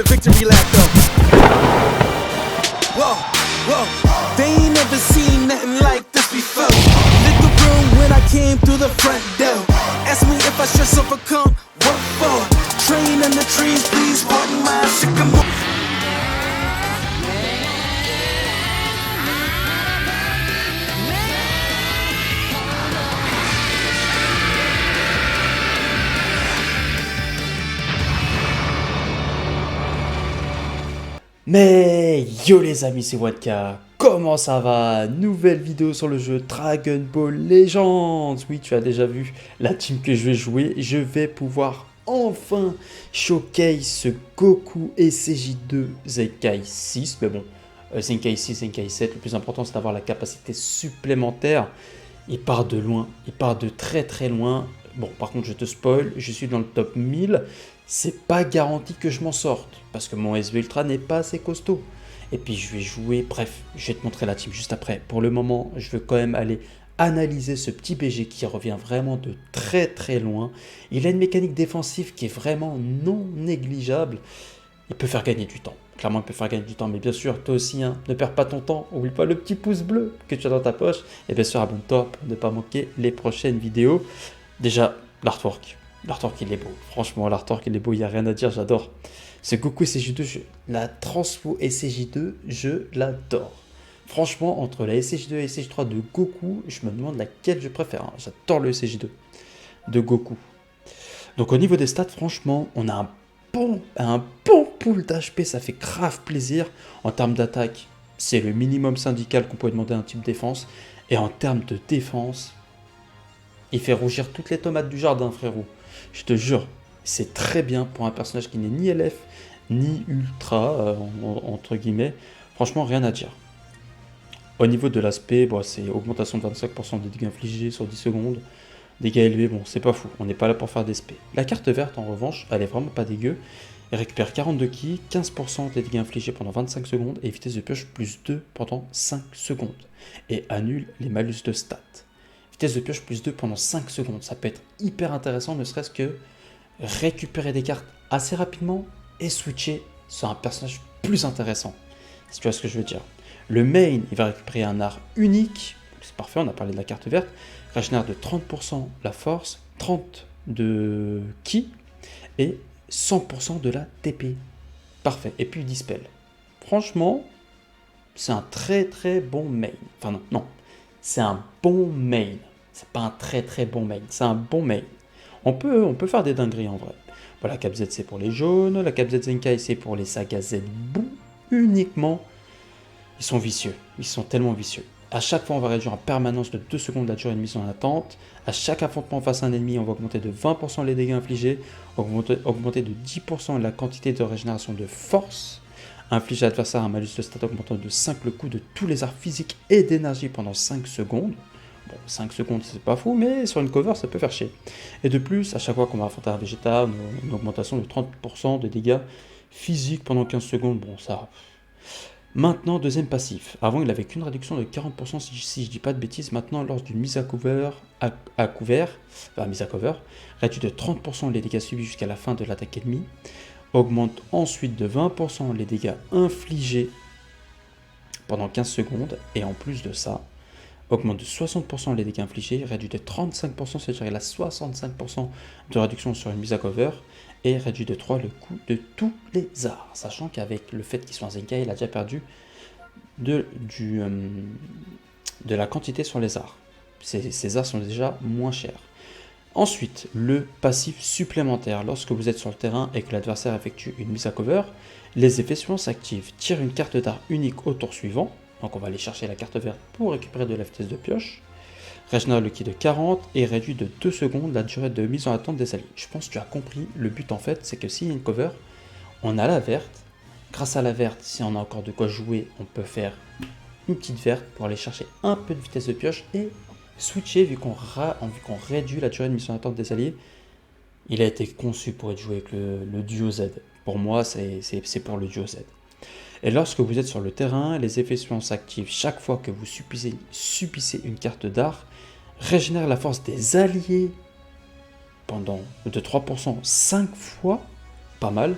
the victory lap though. Whoa, whoa, they ain't never seen nothing like this before. Lit the room when I came through the front door. Ask me if I should overcome, what for? Train in the trees, please pardon my sycamore. Mais yo les amis, c'est Wadka, comment ça va? Nouvelle vidéo sur le jeu Dragon Ball Legends. Oui, tu as déjà vu la team que je vais jouer. Je vais pouvoir enfin showcase ce Goku SCJ2 Zenkai 6. Mais bon, Zenkai 6, Zenkai 7, le plus important c'est d'avoir la capacité supplémentaire. Il part de loin, il part de très très loin. Bon, par contre, je te spoil, je suis dans le top 1000. C'est pas garanti que je m'en sorte, parce que mon SV Ultra n'est pas assez costaud. Et puis je vais jouer, bref, je vais te montrer la team juste après. Pour le moment, je veux quand même aller analyser ce petit BG qui revient vraiment de très très loin. Il a une mécanique défensive qui est vraiment non négligeable. Il peut faire gagner du temps, clairement il peut faire gagner du temps. Mais bien sûr, toi aussi, hein, ne perds pas ton temps. Oublie pas le petit pouce bleu que tu as dans ta poche. Et bien sûr, abonne-toi pour ne pas manquer les prochaines vidéos. Déjà, l'artwork. L'artwork il est beau, franchement l'artwork il est beau, il n'y a rien à dire, j'adore. Ce Goku SCJ2, la transfo SCJ2, je l'adore. Franchement, entre la SCJ2 et la SCJ3 de Goku, je me demande laquelle je préfère. Hein. J'adore le SCJ2 de Goku. Donc au niveau des stats, franchement, on a un bon pool d'HP, ça fait grave plaisir. En termes d'attaque, c'est le minimum syndical qu'on pourrait demander à un type défense. Et en termes de défense, il fait rougir toutes les tomates du jardin, frérot. Je te jure, c'est très bien pour un personnage qui n'est ni LF, ni Ultra, entre guillemets. Franchement, rien à dire. Au niveau de l'aspect, bon, c'est augmentation de 25% des dégâts infligés sur 10 secondes. Dégâts élevés, bon, c'est pas fou, on n'est pas là pour faire des SP. La carte verte, en revanche, elle est vraiment pas dégueu. Elle récupère 42 ki, 15% des dégâts infligés pendant 25 secondes et vitesse de pioche plus 2 pendant 5 secondes. Et annule les malus de stats. Vitesse de pioche plus 2 pendant 5 secondes. Ça peut être hyper intéressant, ne serait-ce que récupérer des cartes assez rapidement et switcher sur un personnage plus intéressant. Si tu vois ce que je veux dire. Le main, il va récupérer un art unique. C'est parfait, on a parlé de la carte verte. Régénère de 30% la force, 30 de ki et 100% de la TP. Parfait. Et puis dispel. Franchement, c'est un très très bon main. Enfin non. C'est un bon main. C'est pas un très très bon main, c'est un bon main. On peut faire des dingueries en vrai. Voilà, la Cap Z c'est pour les jaunes, la Cap Z Zenkai c'est pour les sagas Z Boo uniquement. Ils sont vicieux, ils sont tellement vicieux. À chaque fois on va réduire en permanence de 2 secondes la durée de mise en attente. À chaque affrontement face à un ennemi on va augmenter de 20% les dégâts infligés, augmenter de 10% la quantité de régénération de force. Inflige à l'adversaire un malus de stat augmentant de 5 le coût de tous les arts physiques et d'énergie pendant 5 secondes. Bon, 5 secondes, c'est pas fou, mais sur une cover, ça peut faire chier. Et de plus, à chaque fois qu'on va affronter un Vegeta, une augmentation de 30% de dégâts physiques pendant 15 secondes. Bon, ça... Maintenant, deuxième passif. Avant, il avait qu'une réduction de 40% si je dis pas de bêtises. Maintenant, lors d'une mise à cover, réduit de 30% les dégâts subis jusqu'à la fin de l'attaque ennemie. Augmente ensuite de 20% les dégâts infligés pendant 15 secondes. Et en plus de ça, augmente de 60% les dégâts infligés, réduit de 35%, c'est-à-dire il a 65% de réduction sur une mise à cover, et réduit de 3 le coût de tous les arts. Sachant qu'avec le fait qu'il soit un Zenkai, il a déjà perdu de la quantité sur les arts. Ces arts sont déjà moins chers. Ensuite, le passif supplémentaire. Lorsque vous êtes sur le terrain et que l'adversaire effectue une mise à cover, les effets suivants s'activent. Tire une carte d'art unique au tour suivant. Donc on va aller chercher la carte verte pour récupérer de la vitesse de pioche. Régénère le ki de 40 et réduit de 2 secondes la durée de mise en attente des alliés. Je pense que tu as compris, le but en fait c'est que s'il y a une cover, on a la verte. Grâce à la verte, si on a encore de quoi jouer, on peut faire une petite verte pour aller chercher un peu de vitesse de pioche et switcher vu qu'on réduit la durée de mise en attente des alliés. Il a été conçu pour être joué avec le duo Z. Pour moi, c'est pour le duo Z. Et lorsque vous êtes sur le terrain, les effets suivants s'activent chaque fois que vous subissez une carte d'art, régénère la force des alliés pendant de 3% 5 fois, pas mal,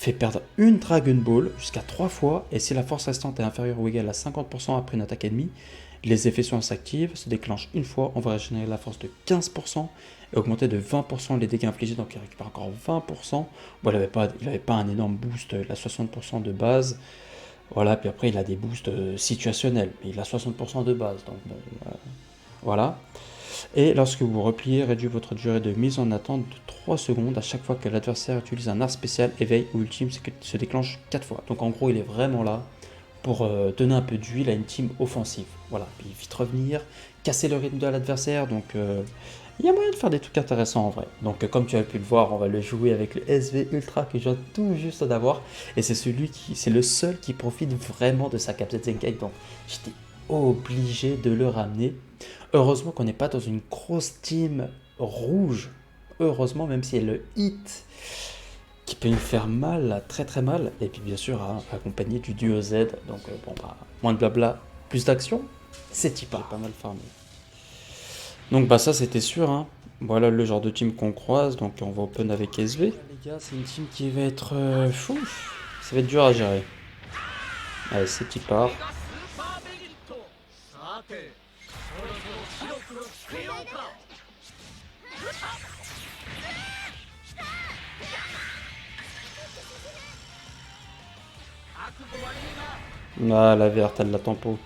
fait perdre une Dragon Ball jusqu'à 3 fois, et si la force restante est inférieure ou égale à 50% après une attaque ennemie, les effets sont s'activent, se déclenchent une fois, on va régénérer la force de 15% et augmenter de 20% les dégâts infligés, donc il récupère encore 20%. Bon, il avait pas un énorme boost, il a 60% de base, voilà, puis après il a des boosts situationnels, mais il a 60% de base, donc bon, voilà. Et lorsque vous repliez, réduit votre durée de mise en attente de 3 secondes à chaque fois que l'adversaire utilise un art spécial, éveil ou ultime se déclenche 4 fois. Donc en gros, il est vraiment là pour donner un peu d'huile à une team offensive. Voilà, puis vite revenir, casser le rythme de l'adversaire, donc il y a moyen de faire des trucs intéressants en vrai. Donc comme tu as pu le voir, on va le jouer avec le SV Ultra que je viens tout juste d'avoir, et c'est le seul qui profite vraiment de sa capsule Zenkai, donc j'étais obligé de le ramener. Heureusement qu'on n'est pas dans une grosse team rouge, heureusement, même si elle le hit qui peut nous faire mal, très très mal, et puis bien sûr accompagné du duo Z, donc bon bah moins de blabla, plus d'action, c'est y pas mal farmé. Donc bah ça c'était sûr, hein. Voilà le genre de team qu'on croise, donc on va open avec SV. Les gars, c'est une team qui va être fou, ça va être dur à gérer. Allez, c'est y part. Ah, la verte, elle la tempo.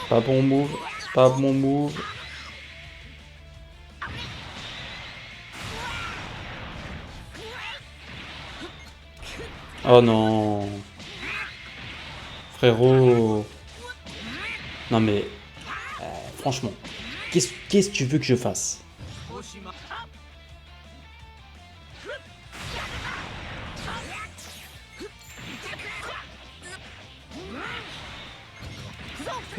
Pas bon move, pas bon move. Oh non. Frérot. Non mais, franchement, qu'est-ce que tu veux que je fasse?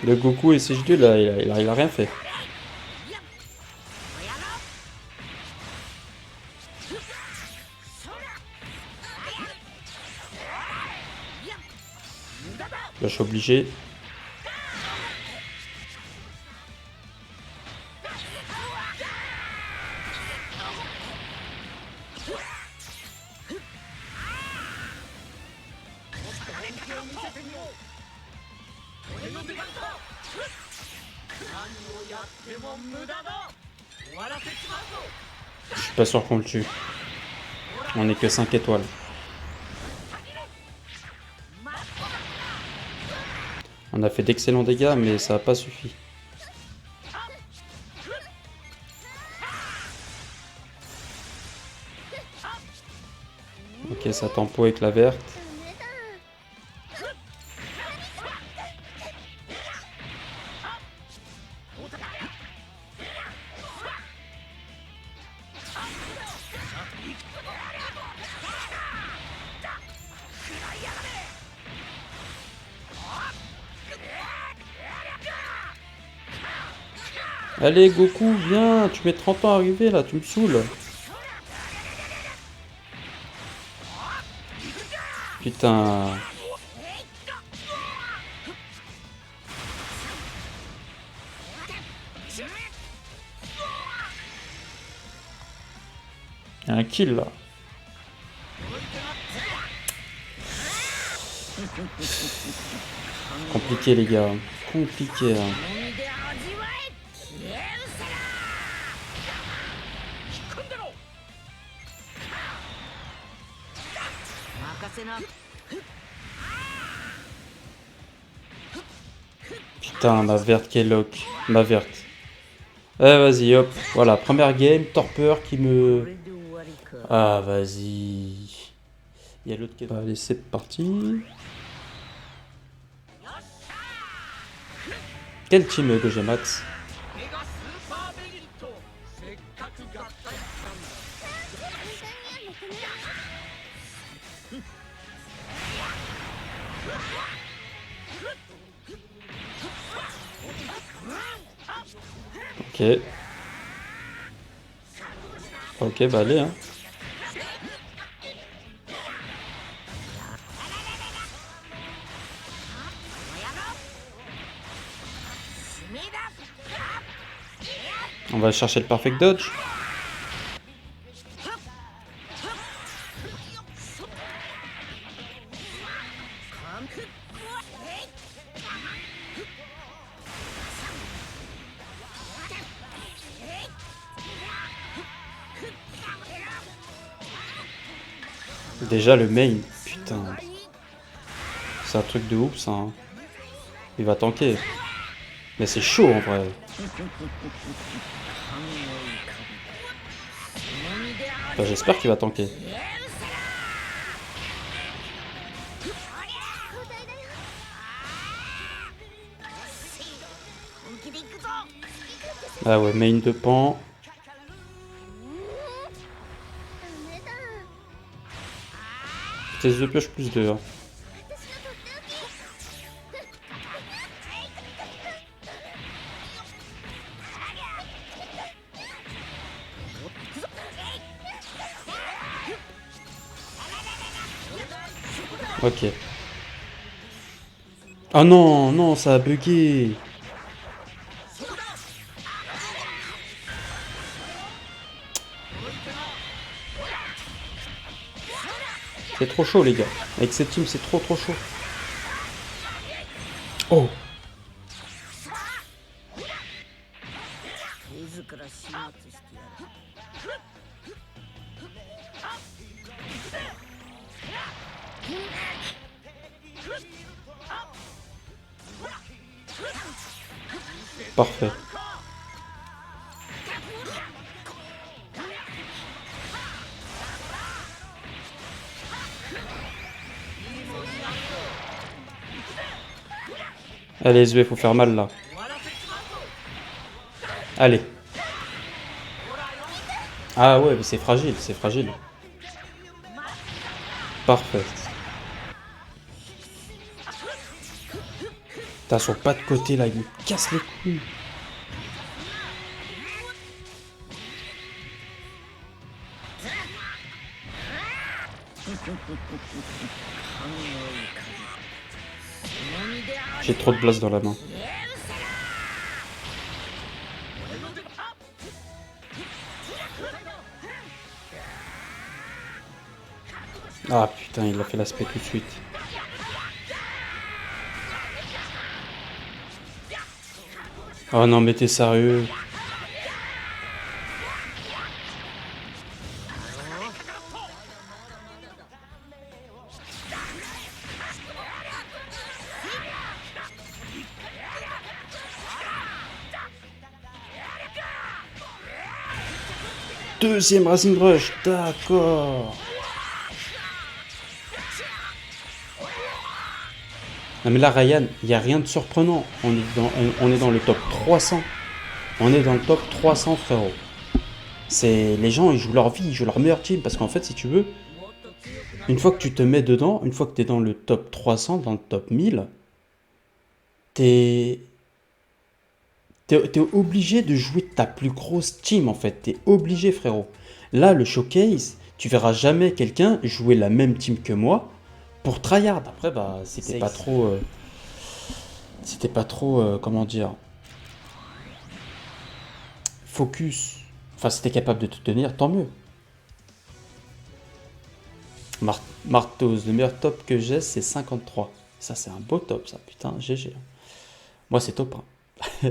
Le Goku et CG2 là, il a rien fait. Là, je suis obligé. Je suis pas sûr qu'on le tue. On est que 5 étoiles. On a fait d'excellents dégâts, mais ça n'a pas suffi. Ok, ça tempo avec la verte. Allez Goku, viens, tu mets 30 ans à arriver là, tu me saoules. Putain. Il y a un kill là. Compliqué les gars, compliqué. Hein. Putain, ma verte qui est lock. Ma verte. Vas-y, hop. Voilà, première game, torpeur qui me... Ah, vas-y. Il y a l'autre qui est... Allez, c'est parti. Quel team que j'ai max? Ok. Ok, bah allez, hein. On va chercher le perfect dodge. Déjà le main, putain. C'est un truc de ouf ça. Hein. Il va tanker. Mais c'est chaud en vrai. Enfin, j'espère qu'il va tanker. Ah ouais, main de pan. Test de pioche plus 2. Hein. Ok. Ah non, non, ça a bugué. C'est trop chaud les gars. Avec cette team c'est trop chaud. Oh. Parfait. Allez, SV, faut faire mal là. Allez. Ah ouais, mais c'est fragile, c'est fragile. Parfait. T'as son pas de côté là, il me casse les couilles. J'ai trop de place dans la main. Ah putain, il a fait l'aspect tout de suite. Oh non, mais t'es sérieux? Deuxième Racing Rush, d'accord. Non mais là Ryan, il n'y a rien de surprenant. On est dans le top 300. On est dans le top 300 frérot. C'est les gens ils jouent leur vie, ils jouent leur meilleur team. Parce qu'en fait si tu veux, une fois que tu te mets dedans, une fois que tu es dans le top 300, dans le top 1000, t'es obligé de jouer ta plus grosse team en fait. T'es obligé frérot. Là le showcase, tu verras jamais quelqu'un jouer la même team que moi pour tryhard. Après bah c'était pas trop comment dire, focus. Enfin si t'es capable de te tenir, tant mieux. Martos, le meilleur top que j'ai c'est 53. Ça c'est un beau top ça, putain, GG. Moi c'est top 1.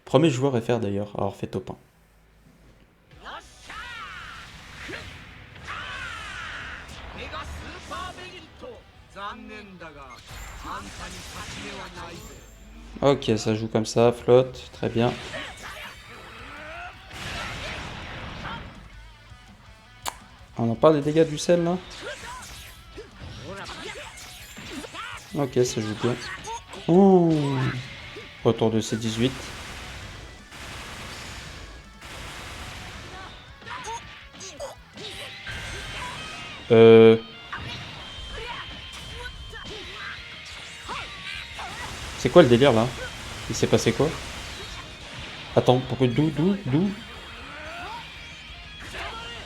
Premier joueur FR d'ailleurs, alors fait top 1. Ok, ça joue comme ça, flotte, très bien. On en parle des dégâts du sel là. Ok, ça joue bien. Oh, retour de C18. C'est quoi le délire là? Il s'est passé quoi? Attends, pourquoi d'où?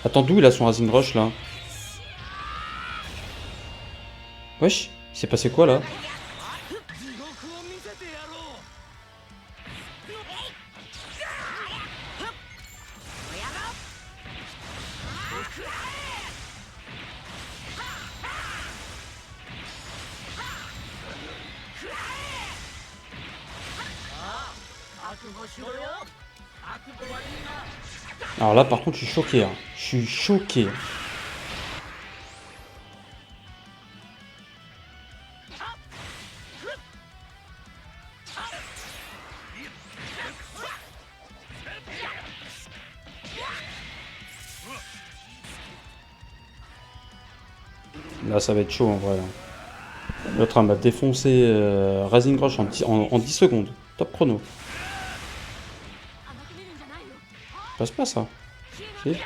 Attends, d'où il a son Racing Rush là? Wesh, il s'est passé quoi là? Alors là, par contre, je suis choqué. Hein. Je suis choqué. Là, ça va être chaud en vrai. L'autre m'a défoncé Rising Rush en 10 secondes. Top chrono. Passe pas ça. Si.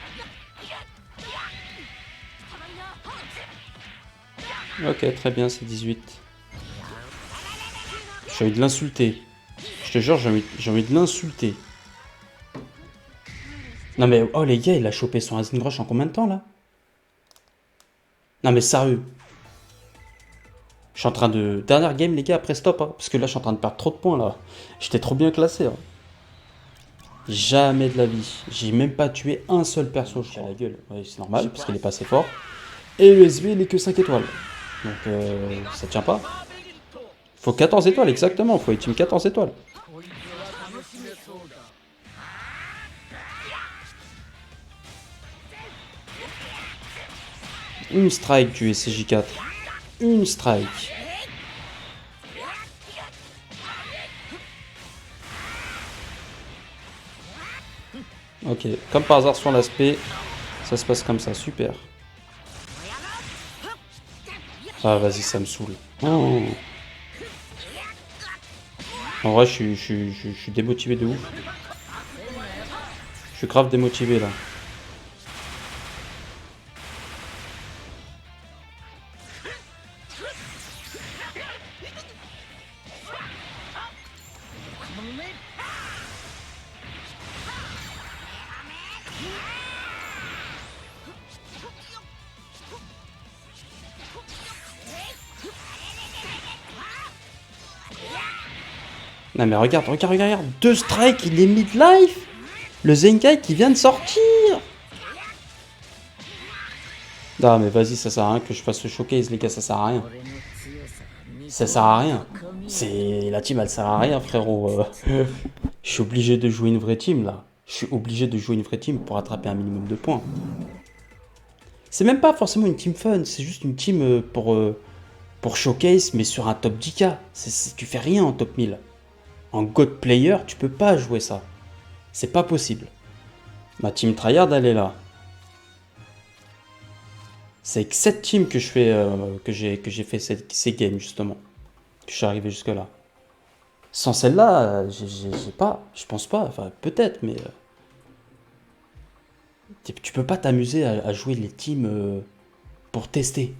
Ok, très bien, c'est 18. J'ai envie de l'insulter. Je te jure, j'ai envie de l'insulter. Non mais, oh les gars, il a chopé son Rising Rush en combien de temps là? Non mais sérieux. Je suis en train de... Dernière game les gars, après stop. Hein, parce que là, je suis en train de perdre trop de points là. J'étais trop bien classé. Hein. Jamais de la vie. J'ai même pas tué un seul perso, je crois. La gueule. Ouais, c'est normal, parce qu'il est pas assez fort. Et le SV, il est que 5 étoiles. Donc, ça tient pas. Faut 14 étoiles, exactement. Faut team 14 étoiles. Une strike du SCJ4. Une strike. Ok, comme par hasard sur l'aspect, ça se passe comme ça, super. Ah vas-y, ça me saoule. Oh. En vrai, je suis démotivé de ouf. Je suis grave démotivé là. Non mais regarde, regarde, regarde. 2 strikes, il est mid-life. Le Zenkai qui vient de sortir. Non mais vas-y, ça sert à rien que je fasse ce showcase les gars, ça sert à rien. Ça sert à rien. C'est la team, elle sert à rien frérot. Je suis obligé de jouer une vraie team là. Je suis obligé de jouer une vraie team pour attraper un minimum de points. C'est même pas forcément une team fun, c'est juste une team pour showcase mais sur un top 10k. Tu fais rien en top 1000. En God Player, tu peux pas jouer ça. C'est pas possible. Ma team tryhard, elle est là. C'est avec cette team que je fais, que j'ai fait ces games justement. Que je suis arrivé jusque là. Sans celle-là, j'ai pas, je pense pas. Enfin, peut-être, mais tu peux pas t'amuser à jouer les teams pour tester.